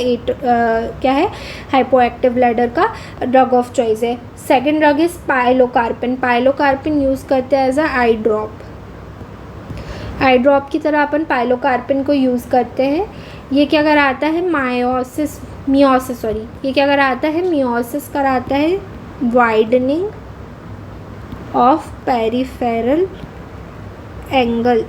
क्या है, हाइपोएक्टिव ब्लैडर का ड्रग ऑफ चॉइस है। Second drug is pilocarpine. Pilocarpine use करते हैं as a eye drop. Eye drop की तरह अपन पाइलोकार्पिन को यूज़ करते हैं। ये क्या कराता है, ये क्या कराता है, मियोसिस कराता है, widening of peripheral angle,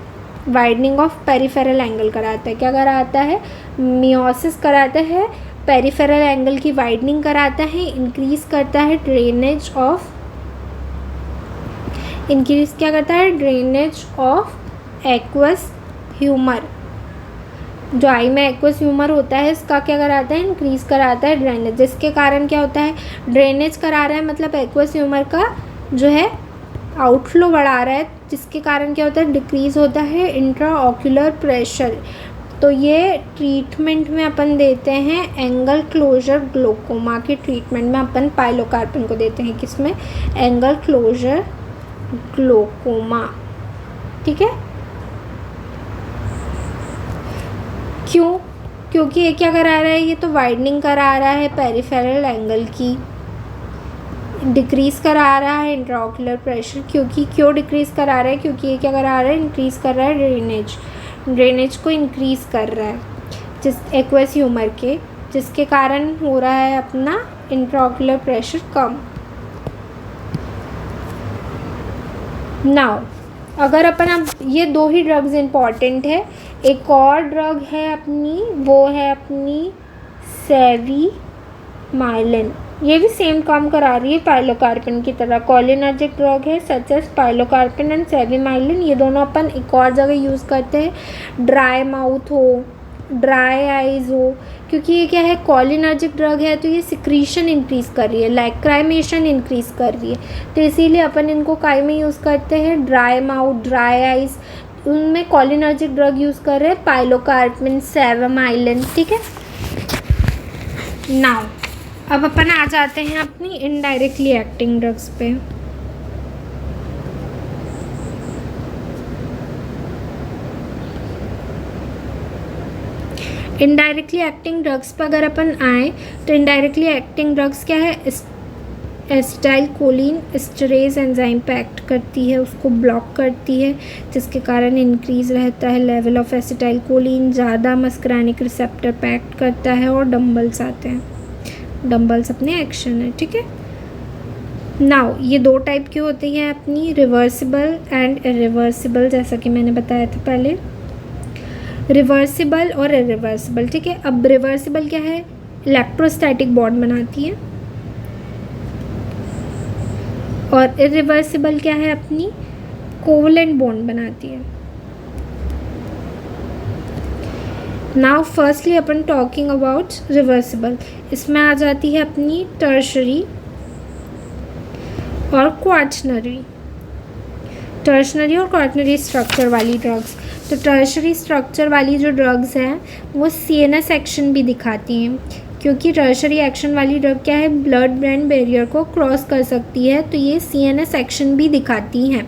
widening of peripheral angle कराता है। क्या कराता है, मियोसिस कराता है, पेरिफेरल एंगल की वाइडनिंग कराता है, इंक्रीज करता है ड्रेनेज ऑफ, इंक्रीज क्या करता है, ड्रेनेज ऑफ एक्वस ह्यूमर। जो आई में एक्वस ह्यूमर होता है इसका क्या कराता है, इंक्रीज़ कराता है ड्रेनेज, जिसके कारण क्या होता है, ड्रेनेज करा रहा है, मतलब एक्वस ह्यूमर का जो है आउटफ्लो बढ़ा रहा है, जिसके कारण क्या होता है, डिक्रीज़ होता है इंट्राऑक्यूलर प्रेशर। तो ये ट्रीटमेंट में अपन देते हैं एंगल क्लोजर ग्लोकोमा के ट्रीटमेंट में अपन पाइलोकार्पिन को देते हैं, किसमें, एंगल क्लोजर ग्लोकोमा। ठीक है, क्यों, क्योंकि ये क्या करा रहा है, ये तो वाइडनिंग करा रहा है पेरिफेरल एंगल की, डिक्रीज़ करा रहा है इंट्राऑक्यूलर प्रेशर। क्योंकि क्यों डिक्रीज़ करा रहा है, क्योंकि ये क्या करा रहा है, इंक्रीज़ कर रहा है ड्रेनेज को इंक्रीज़ कर रहा है जिस एक्वस ह्यूमर के, जिसके कारण हो रहा है अपना इंट्राऑक्यूलर प्रेशर कम। नाउ अगर अपन अब ये दो ही ड्रग्स इंपॉर्टेंट है, एक और ड्रग है अपनी, वो है अपनी सेविमाइलिन। ये भी सेम काम करा रही है पाइलोकार्पिन की तरह। कोलिनर्जिक ड्रग है सच एज पाइलोकार्पिन एंड सेविमाइलिन। ये दोनों अपन एक और जगह यूज़ करते हैं, ड्राई माउथ हो, ड्राई आइज़ हो, क्योंकि ये क्या है, कोलिनर्जिक ड्रग है तो ये सिक्रीशन इंक्रीज़ कर रही है, लैक्राइमेशन इंक्रीज़ कर रही है, तो इसीलिए अपन इनको काय में यूज़ करते हैं, ड्राई माउथ, ड्राई आइज़, उनमें कोलिनर्जिक ड्रग यूज़ कर रहे हैं पाइलोकार्पिन, सेविमाइलिन। ठीक है। नाउ अब अपन आ जाते हैं अपनी इनडायरेक्टली एक्टिंग ड्रग्स पे। इनडायरेक्टली एक्टिंग ड्रग्स पर अगर अपन आए तो इनडायरेक्टली एक्टिंग ड्रग्स क्या है, एसिटाइल कोलिन एस्टरेज एंजाइम पे एक्ट करती है, उसको ब्लॉक करती है, जिसके कारण इंक्रीज रहता है लेवल ऑफ एसिटाइल कोलिन, ज़्यादा मस्करानिक रिसेप्टर पे एक्ट करता है और डंबल्स आते हैं। डंबल्स अपने एक्शन है। ठीक है। नाउ ये दो टाइप की होती हैं अपनी, रिवर्सिबल एंड इरिवर्सिबल, जैसा कि मैंने बताया था पहले, रिवर्सिबल और इरिवर्सिबल। ठीक है। अब रिवर्सिबल क्या है, इलेक्ट्रोस्टैटिक बॉन्ड बनाती है, और इरिवर्सिबल क्या है अपनी, कोवलेंट बॉन्ड बनाती है। Now firstly upon talking about reversible, इसमें आ जाती है अपनी टर्शरी और क्वाटर्नरी, टर्शनरी और क्वाटर्नरी स्ट्रक्चर वाली ड्रग्स। तो टर्शरी स्ट्रक्चर वाली जो ड्रग्स हैं वो CNS एक्शन भी दिखाती हैं, क्योंकि टर्शरी एक्शन वाली ड्रग क्या है, ब्लड ब्रेन बैरियर को क्रॉस कर सकती है, तो ये CNS एक्शन भी दिखाती हैं।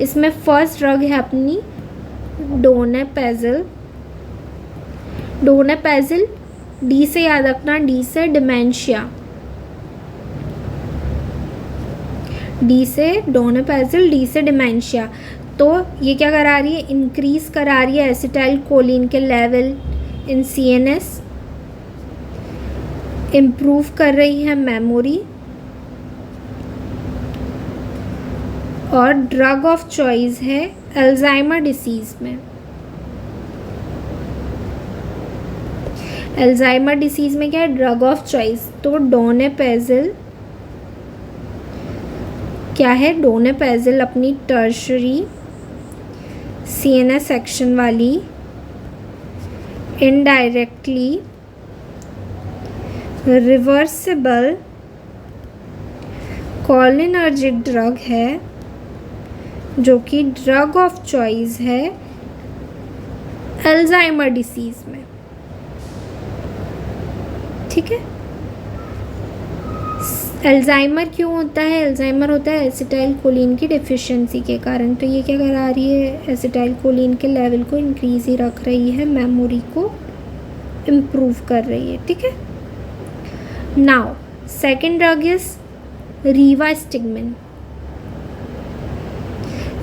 इसमें फर्स्ट ड्रग है अपनी डोनेपेजिल। डोनेपेजिल, डी से याद रखना, डी से डिमेंशिया, डी से डोनेपेजिल, डी से डिमेंशिया। तो ये क्या करा रही है, इंक्रीज करा रही है एसिटाइल कोलिन के लेवल इन CNS, इम्प्रूव कर रही है मेमोरी, और ड्रग ऑफ चॉइस है अल्जाइमर डिसीज़ में। अल्जाइमर डिसीज़ में क्या है, ड्रग ऑफ चॉइस। तो डोनेपेजिल क्या है, डोनेपेजिल अपनी टर्शरी CNS सेक्शन वाली इनडायरेक्टली रिवर्सिबल कोलिनर्जिक ड्रग है, जो कि ड्रग ऑफ चॉइस है अल्जाइमर डिसीज़ में। ठीक है। अल्जाइमर क्यों होता है, अल्जाइमर होता है एसिटाइल कोलिन की डिफिशिएंसी के कारण। तो ये क्या करा रही है, एसिटाइल कोलिन के लेवल को इंक्रीज ही रख रही है, मेमोरी को इम्प्रूव कर रही है। ठीक है। Now second drug is rivastigmine.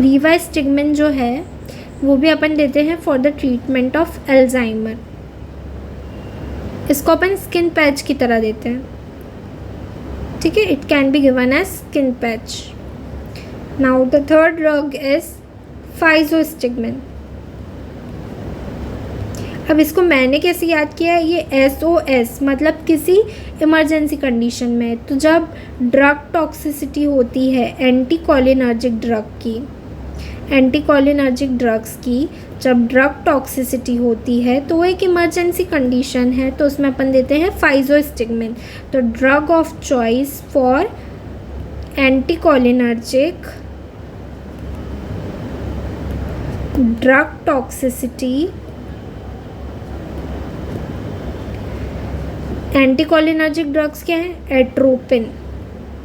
Rivastigmine जो है वो भी अपन देते हैं for the treatment of Alzheimer. इसको अपन स्किन पैच की तरह देते हैं। ठीक है। It can be given as skin patch. Now the third drug is physostigmine. अब इसको मैंने कैसे याद किया है, ये SOS मतलब किसी इमरजेंसी कंडीशन में, तो जब ड्रग टॉक्सिसिटी होती है एंटीकोलिनर्जिक ड्रग की, एंटीकोलिनर्जिक ड्रग्स की जब ड्रग टॉक्सिसिटी होती है तो वो एक इमरजेंसी कंडीशन है, तो उसमें अपन देते हैं फाइजोस्टिगमिन। तो drug of choice for anticholinergic drug toxicity, anticholinergic drugs क्या है, एट्रोपिन।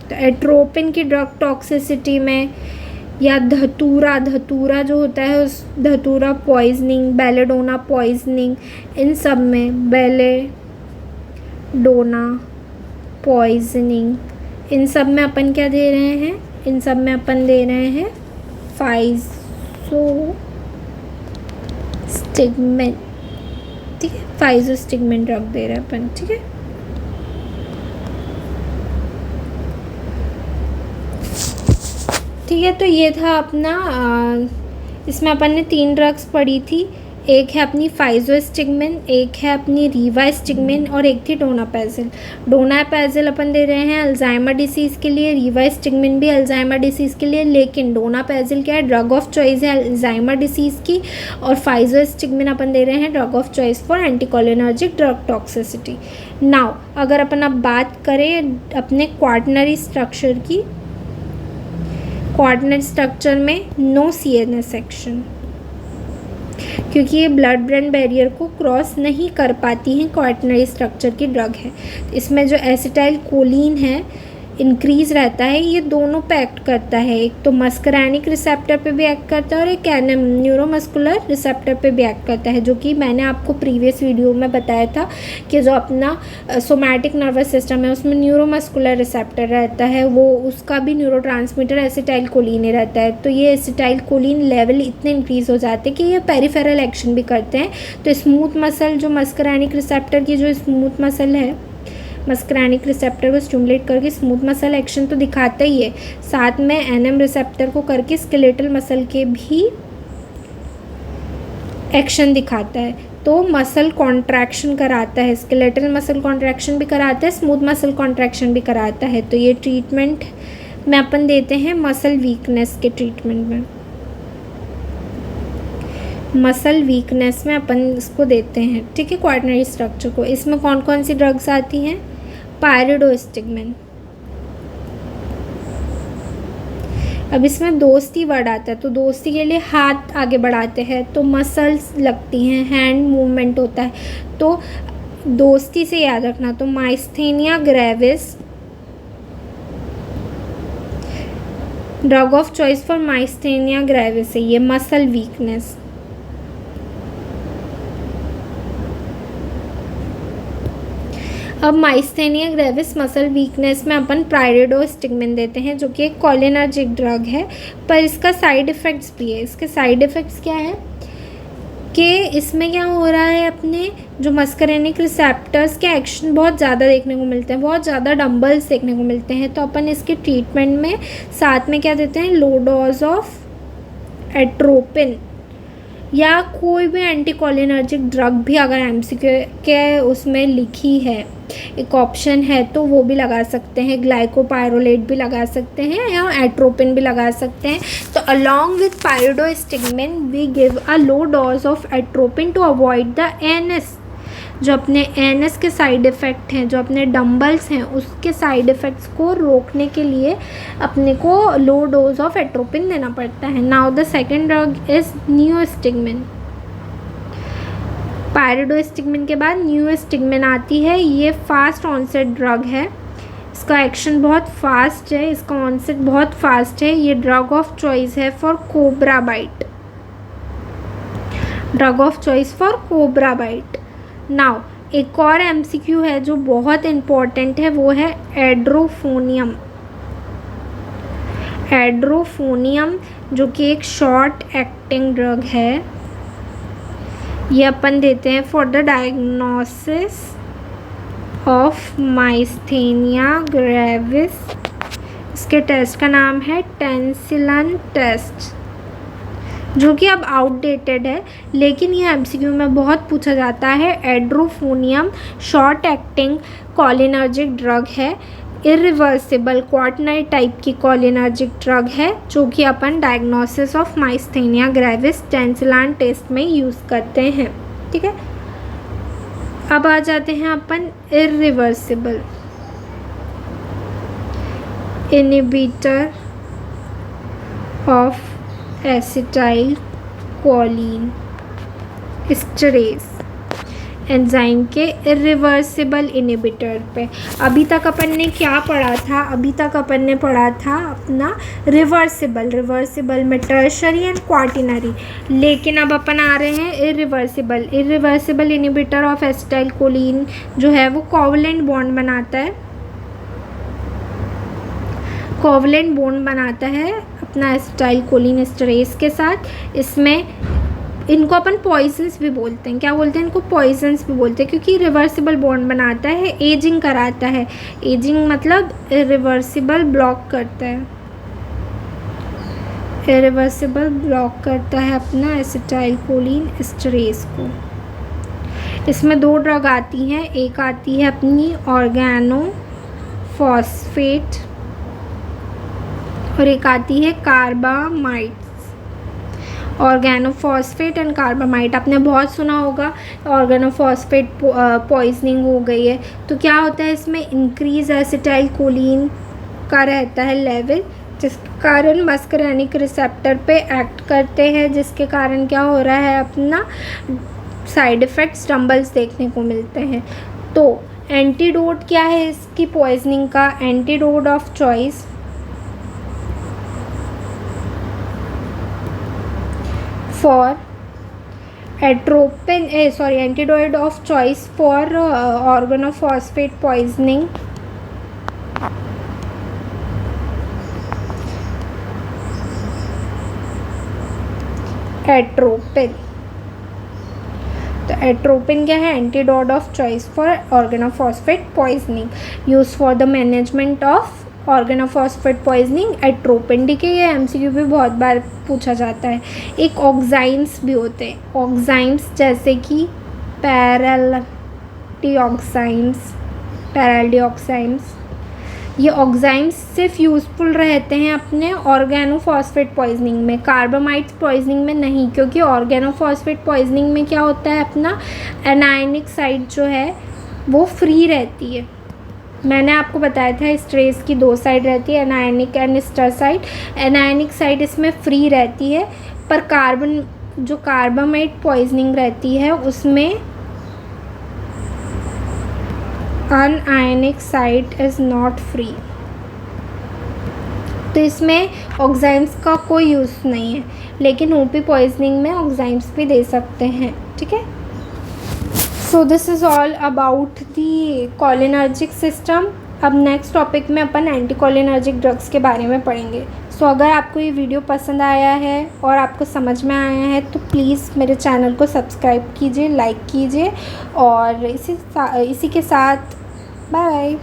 तो एट्रोपिन की ड्रग टॉक्सिसिटी में, या धतूरा, धतूरा जो होता है उस धतूरा पॉइजनिंग, बेलेडोना पॉइजनिंग, इन सब में बेलेडोना पॉइजनिंग, इन सब में अपन क्या दे रहे हैं, इन सब में अपन दे रहे हैं फाइजोस्टिगमिन। ठीक है। फाइजोस्टिगमिन ड्रग दे रहे हैं अपन। ठीक है। ठीक है। तो ये था अपना, इसमें अपन ने 3 ड्रग्स पढ़ी थी, एक है अपनी फाइजोस्टिगमिन, एक है अपनी रिवास्टिगमिन और एक थी डोनापेजिल। डोनापेजिल अपन दे रहे हैं अल्जाइमर डिसीज़ के लिए, रिवास्टिगमिन भी अल्जाइमर डिसीज़ के लिए, लेकिन डोनापेजिल क्या है, ड्रग ऑफ चॉइस है अल्जाइमर डिसीज़ की, और फाइजोस्टिगमिन अपन दे रहे हैं drug of choice for anticholinergic drug toxicity. Now अगर अपन अब बात करें अपने क्वाटरनरी स्ट्रक्चर की, क्वाटरनरी स्ट्रक्चर में नो CNS सेक्शन, क्योंकि ये ब्लड ब्रेन बैरियर को क्रॉस नहीं कर पाती हैं, क्वाटरनरी स्ट्रक्चर की ड्रग है। इसमें जो एसिटाइल कोलिन है इंक्रीज रहता है, ये दोनों पे एक्ट करता है, एक तो मस्करैनिक रिसेप्टर पे भी एक्ट करता है और एक एनएम न्यूरोमस्कुलर रिसेप्टर पे भी एक्ट करता है, जो कि मैंने आपको प्रीवियस वीडियो में बताया था कि जो अपना सोमैटिक नर्वस सिस्टम है उसमें न्यूरोमस्कुलर रिसेप्टर रहता है, वो उसका भी न्यूरोट्रांसमीटर एसिटाइल कोलिन ही रहता है। तो ये एसिटाइल कोलिन लेवल इतने इंक्रीज हो जाते हैं कि ये पेरिफेरल एक्शन भी करते हैं। तो स्मूथ मसल, जो मस्करैनिक रिसेप्टर की जो स्मूथ मसल है, मस्करैनिक रिसेप्टर को स्टिमुलेट करके स्मूथ मसल एक्शन तो दिखाता ही है, साथ में एनएम रिसेप्टर को करके स्केलेटल मसल के भी एक्शन दिखाता है। तो मसल कॉन्ट्रैक्शन कराता है, स्केलेटल मसल कॉन्ट्रैक्शन भी कराता है, स्मूथ मसल कॉन्ट्रैक्शन भी कराता है। तो ये ट्रीटमेंट में अपन देते हैं मसल वीकनेस के ट्रीटमेंट में, मसल वीकनेस में अपन इसको देते हैं, ठीक है, क्वाटरनरी स्ट्रक्चर को। इसमें कौन कौन सी ड्रग्स आती हैं? पायरिडोस्टिगमिन। अब इसमें दोस्ती वर्ड आता है, तो दोस्ती के लिए हाथ आगे बढ़ाते हैं तो मसल्स लगती हैं, हैंड मूवमेंट होता है, तो दोस्ती से याद रखना। तो myasthenia gravis, drug of choice for myasthenia gravis है ये, मसल वीकनेस। अब माइस्थेनिया ग्रेविस मसल वीकनेस में अपन पायरिडोस्टिगमिन देते हैं, जो कि एक कोलिनर्जिक ड्रग है, पर इसका साइड इफ़ेक्ट्स भी है। इसके साइड इफ़ेक्ट्स क्या है कि इसमें क्या हो रहा है, अपने जो मस्करैनिक रिसेप्टर्स के एक्शन बहुत ज़्यादा देखने को मिलते हैं, बहुत ज़्यादा डंबल्स देखने को मिलते हैं। तो अपन इसके ट्रीटमेंट में साथ में क्या देते हैं, लो डोज ऑफ एट्रोपिन या कोई भी एंटीकोलिनर्जिक ड्रग भी अगर MCQ के उसमें लिखी है, एक ऑप्शन है, तो वो भी लगा सकते हैं, ग्लाइकोपायरोलेट भी लगा सकते हैं या एट्रोपिन भी लगा सकते हैं। तो along with pyridostigmine we give a low dose of atropine to avoid the ANS, जो अपने ANS के साइड इफ़ेक्ट हैं, जो अपने डंबल्स हैं उसके साइड इफ़ेक्ट्स को रोकने के लिए अपने को लो डोज ऑफ एट्रोपिन देना पड़ता है। Now the second drug is neostigmine. Pyridostigmine के बाद न्यूस्टिगमिन आती है, ये फास्ट ऑनसेट ड्रग है, इसका एक्शन बहुत फास्ट है, इसका ऑनसेट बहुत फास्ट है, ये ड्रग ऑफ चॉइस है for cobra bite, drug of choice for cobra bite. Now एक और MCQ है जो बहुत इम्पॉर्टेंट है, वो है एड्रोफोनियम। एड्रोफोनियम जो कि एक शॉर्ट एक्टिंग ड्रग है, ये अपन देते हैं for the diagnosis of myasthenia gravis. इसके टेस्ट का नाम है टेंसिलन टेस्ट, जो कि अब आउटडेटेड है, लेकिन ये MCQ में बहुत पूछा जाता है। Edrophonium short acting cholinergic drug है, इरिवर्सिबल क्वाटरनरी टाइप की कोलिनर्जिक ड्रग है, जो कि अपन diagnosis of myasthenia gravis Tensilon test में यूज़ करते हैं, ठीक है। अब आ जाते हैं अपन irreversible inhibitor of acetyl choline esterase enzyme के इरिवर्सिबल इनहिबिटर पे। अभी तक अपन ने क्या पढ़ा था? अभी तक अपन ने पढ़ा था अपना रिवर्सिबल में टर्शरी एंड क्वाटिनरी, लेकिन अब अपन आ रहे हैं irreversible inhibitor of acetyl choline जो है वो कोवलेंट बॉन्ड बनाता है अपना एसिटाइल कोलिन एस्टरेज के साथ। इसमें इनको अपन पॉइजन्स भी बोलते हैं, क्या बोलते हैं इनको? पॉइजन्स भी बोलते हैं, क्योंकि रिवर्सिबल बॉन्ड बनाता है, एजिंग कराता है। एजिंग मतलब रिवर्सिबल ब्लॉक करता है, इरिवर्सिबल ब्लॉक करता है अपना एसिटाइलकोलिन एस्टरेज को। इसमें 2 ड्रग आती हैं, एक आती है अपनी ऑर्गेनोफॉस्फेट और एक आती है कार्बामाइड्स। ऑर्गेनोफॉस्फेट एंड कार्बामाइड आपने बहुत सुना होगा। ऑर्गेनोफॉस्फेट पॉइजनिंग हो गई है तो क्या होता है, इसमें इंक्रीज एसिटाइलकोलिन का रहता है लेवल, जिसके कारण मस्करेनिक रिसेप्टर पे एक्ट करते हैं, जिसके कारण क्या हो रहा है, अपना साइड इफ़ेक्ट्स डम्बल्स देखने को मिलते हैं। तो एंटीडोट क्या है इसकी पॉइजनिंग का? Antidote of choice for antidote of choice for organophosphate poisoning atropine. तो एट्रोपिन क्या है? Antidote of choice for organophosphate poisoning use for the management of organophosphate poisoning atropine. ठीक है, ये एमसीक्यू भी बहुत बार पूछा जाता है। एक ऑक्साइन्स भी होते हैं, ऑक्साइन्स जैसे कि पैराल्डिऑक्साइन्स। ये ऑक्साइन्स सिर्फ यूज़फुल रहते हैं अपने ऑर्गेनोफॉस्फेट पॉइजनिंग में, कार्बामाइड्स पॉइजनिंग में नहीं, क्योंकि ऑर्गेनोफॉस्फेट पॉइजनिंग में क्या होता है, अपना एनायनिक साइड जो है वो फ्री रहती है। मैंने आपको बताया था स्ट्रेस की 2 साइड रहती है, anionic and ester side. Anionic side इसमें फ्री रहती है, पर कार्बामाइड पॉइजनिंग रहती है उसमें anionic side is not free. तो इसमें ऑक्साइन्स का कोई यूज़ नहीं है, लेकिन ओपी पॉइजनिंग में ऑक्साइन्स भी दे सकते हैं। ठीक है, so this is all about the cholinergic system. अब नेक्स्ट टॉपिक में अपन एंटीकोलिनर्जिक ड्रग्स के बारे में पढ़ेंगे। सो अगर आपको ये वीडियो पसंद आया है और आपको समझ में आया है तो प्लीज़ मेरे चैनल को सब्सक्राइब कीजिए, लाइक कीजिए और इसी के साथ बाय बाय।